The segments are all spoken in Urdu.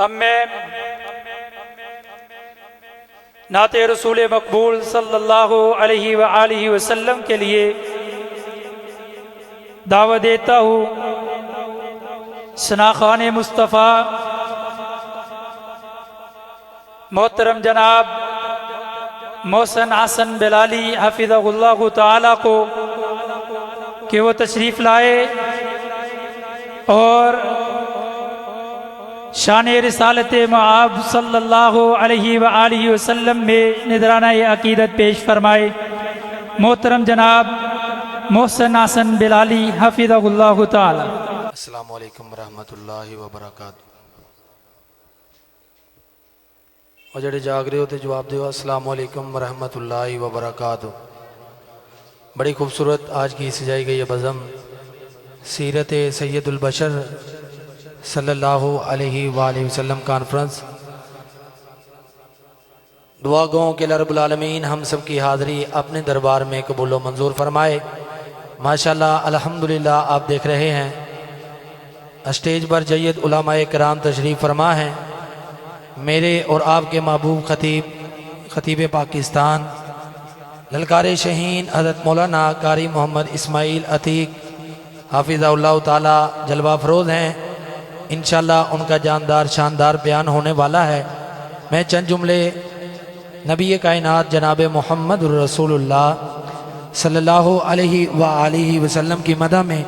اب میں نعت رسول مقبول صلی اللہ علیہ وآلہ وسلم کے لیے دعوت دیتا ہوں۔ ثناخوان مصطفیٰ محترم جناب محسن حسن بلالی حفظہ اللہ تعالی کو کہ وہ تشریف لائے اور شان رسالت مآب صلی اللہ علیہ وآلہ وسلم میں نذرانہ عقیدت پیش فرمائے۔ محترم جناب محسن حسن بلالی حفظہ اللہ تعالی۔ السلام علیکم ورحمۃ اللہ وبرکاتہ۔ اور جڑے جاگ رہے ہو تو جواب دیو السلام علیکم ورحمۃ اللہ وبرکاتہ۔ بڑی خوبصورت آج کی سجائی گئی بزم سیرت سید البشر صلی اللہ علیہ وآلہ وسلم کانفرنس۔ دعا گوں کہ رب العالمین ہم سب کی حاضری اپنے دربار میں قبول و منظور فرمائے۔ ماشاءاللہ الحمدللہ آپ دیکھ رہے ہیں اسٹیج پر جید علماء کرام تشریف فرما ہیں۔ میرے اور آپ کے محبوب خطیب پاکستان للکار شہین حضرت مولانا قاری محمد اسماعیل عتیق حافظہ اللہ تعالی جلوہ افروز ہیں۔ انشاءاللہ ان کا جاندار شاندار بیان ہونے والا ہے۔ میں چند جملے نبی کائنات جناب محمد الرسول اللہ صلی اللہ علیہ وآلہ وسلم کی مدح میں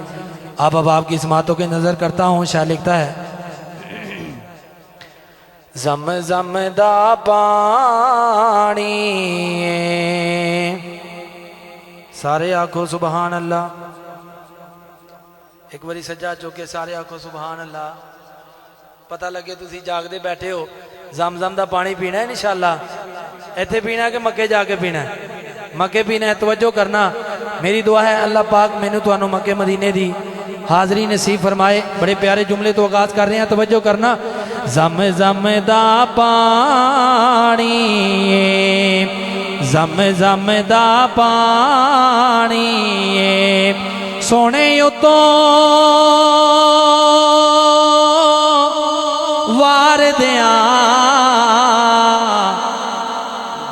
آپ کی سماعتوں کے نظر کرتا ہوں۔ شاہ لکھتا ہے زم زم دا پانی سارے آنکھوں سبحان اللہ۔ ایک باری سجا چوکے سارے آنکھوں سبحان اللہ۔ پتہ لگے تسی جاگ دے بیٹھے ہو زم زم دا پانی پینا ہے انشاءاللہ۔ ایتھے پینا ہے کہ مکے جا کے پینا ہے؟ مکے پینا ہے۔ توجہ کرنا، میری دعا ہے اللہ پاک میں نے تو مکے مدینے دی حاضری نصیب فرمائے۔ بڑے پیارے جملے تو آغاز کر رہے ہیں، توجہ کرنا۔ زم زم دا پانی زم زم دا پانی سونے اتوں وار دیاں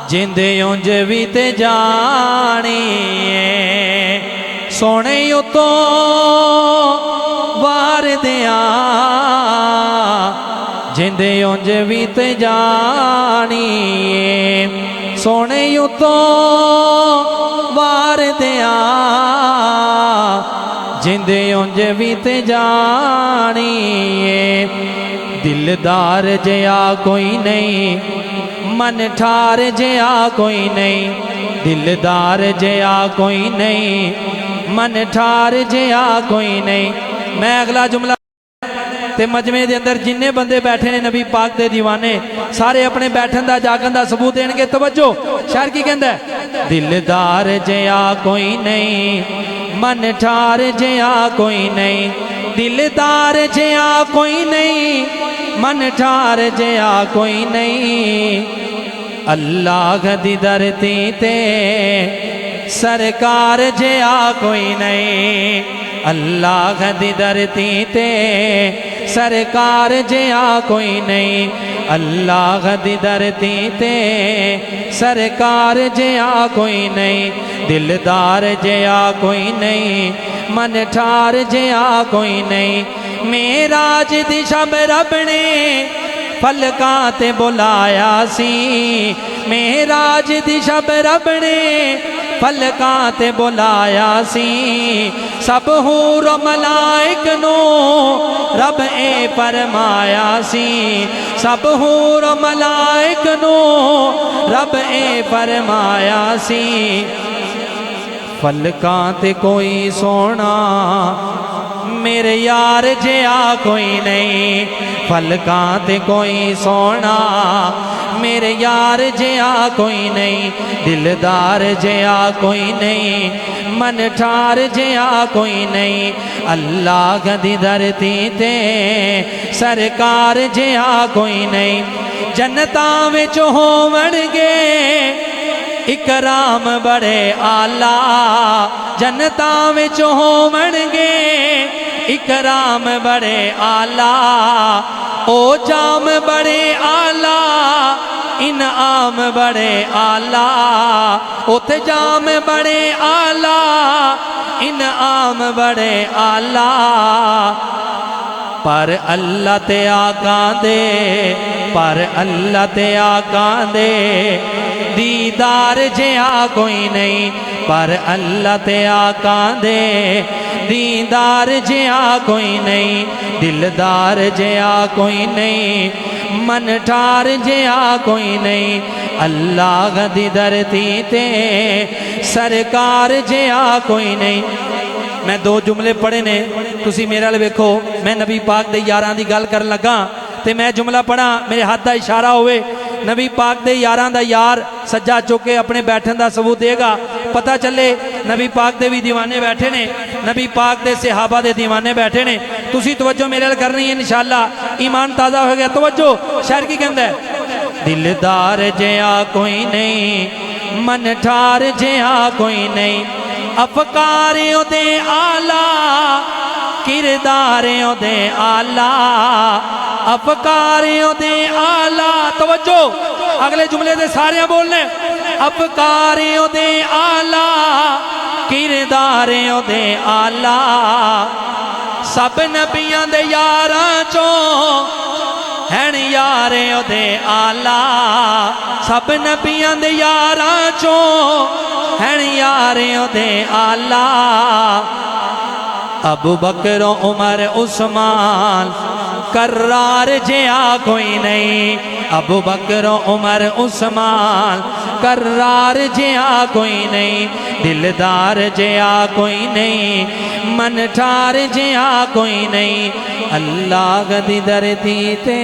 جندے اونج بھی تے جانی سونے اتوں وار دیاں جندے اونج بھی تے جانی سونے اتوں وار دیاں جندے اونج بھی تے جانی دلدار جیا کوئی نہیں من ٹھار جیا کوئی نہیں دلدار جیا کوئی نہیں من ٹھار جیا کوئی نہیں۔ میں اگلا جملہ تے مجمع دے اندر جننے بندے بیٹھے نے نبی پاک دے دیوانے سارے اپنے بیٹھن دا جاگن دا ثبوت دین کے۔ توجہ، شاعر کی کہندا ہے دلدار جیا کوئی نہیں من ٹھار جیا کوئی نہیں دلدار جیا کوئی نہیں من ٹھار جیا کوئی نہیں اللہ دی دھرتی تے سرکار جیا کوئی نہیں اللہ دی دھرتی تے سرکار جیا کوئی نہیں اللہ دی دھرتی تے سرکار جیا کوئی نہیں دلدار جیا کوئی نہیں من ٹھار جیا کوئی نہیں۔ معراج دی شب رب نے فلکاں تے بلایا سی معراج دی شب رب نے فلکاں تے بلایا سی سب حور و ملائک نو رب اے فرمایا سی سب حور و ملائک نو رب اے فرمایا سی فلکاں تے کوئی سونا میرے یار جیا کوئی نہیں فلکاں تے کوئی سونا میرے یار جیا کوئی نہیں دلدار جیا کوئی نہیں من ٹھار جیا کوئی نہیں اللہ دی دھرتی تے سرکار جیا کوئی نہیں جنتاں وچ ہون گے اکرام بڑے آلہ جنتاں وچ ہون گے اکرام بڑے آلہ، او جام بڑے آلہ، انعام بڑے آلہ، اوتے جام بڑے آلہ، انعام بڑے آلہ، پر اللہ تے آقا دے، پر اللہ تے آقا دے دیدار جہا کوئی نہیں، پر اللہ تے آقا دے دیدار جہا کوئی نہیں، دلدار جہا کوئی نہیں، من ٹھار جہا کوئی نہیں، اللہ دی دھرتی تے سرکار جہا کوئی نہیں۔ میں دو جملے پڑھے نے، تسی میرے والے ویکھو، میں نبی پاک دے یاراں دی گل کرن لگا تے میں جملہ پڑھا، میرے ہاتھ دا اشارہ ہوئے، نبی پاک دے یاراں دا یار سجا چوکے اپنے بیٹھن دا ثبوت دے گا، پتہ چلے نبی پاک دے بھی دیوانے بیٹھے نے، نبی پاک دے صحابہ دے دیوانے بیٹھے نے۔ تسی توجہ میرے لئے کرنی ہے انشاءاللہ، ایمان تازہ ہو گیا۔ توجہ، شاعر کی کہندہ ہے، دلدار جہا کوئی نہیں، من ٹھار جہا کوئی نہیں، افکاریوں دے آلہ، کرداریوں دے آلہ، افکاریوں دے آلہ۔ توجہ، اگلے جملے دے سارے بولنے، افکاریوں دے آلہ، کرداریوں دے آلہ، سب نبیاں دے یاراں چوں ہن یاریوں دے آلہ، سب نبیاں دے یاراں چوں ہن یاریوں دے آلہ، ابو بکر و عمر عثمان کرار جہا کوئی نہیں، ابو بکر و عمر عثمان کرار جہا کوئی نہیں، دلدار جہا کوئی نہیں، من ٹھار جہا کوئی نہیں، اللہ دی دھرتی تے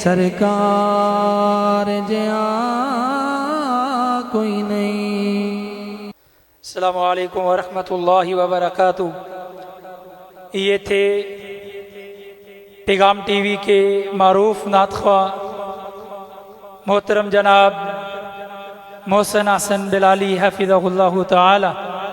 سرکار جہا کوئی نہیں۔ السلام علیکم ورحمۃ اللہ وبرکاتہ۔ یہ تھے پیغام ٹی وی کے معروف نعت خواہ محترم جناب محسن حسن بلالی حفظہ اللہ تعالی۔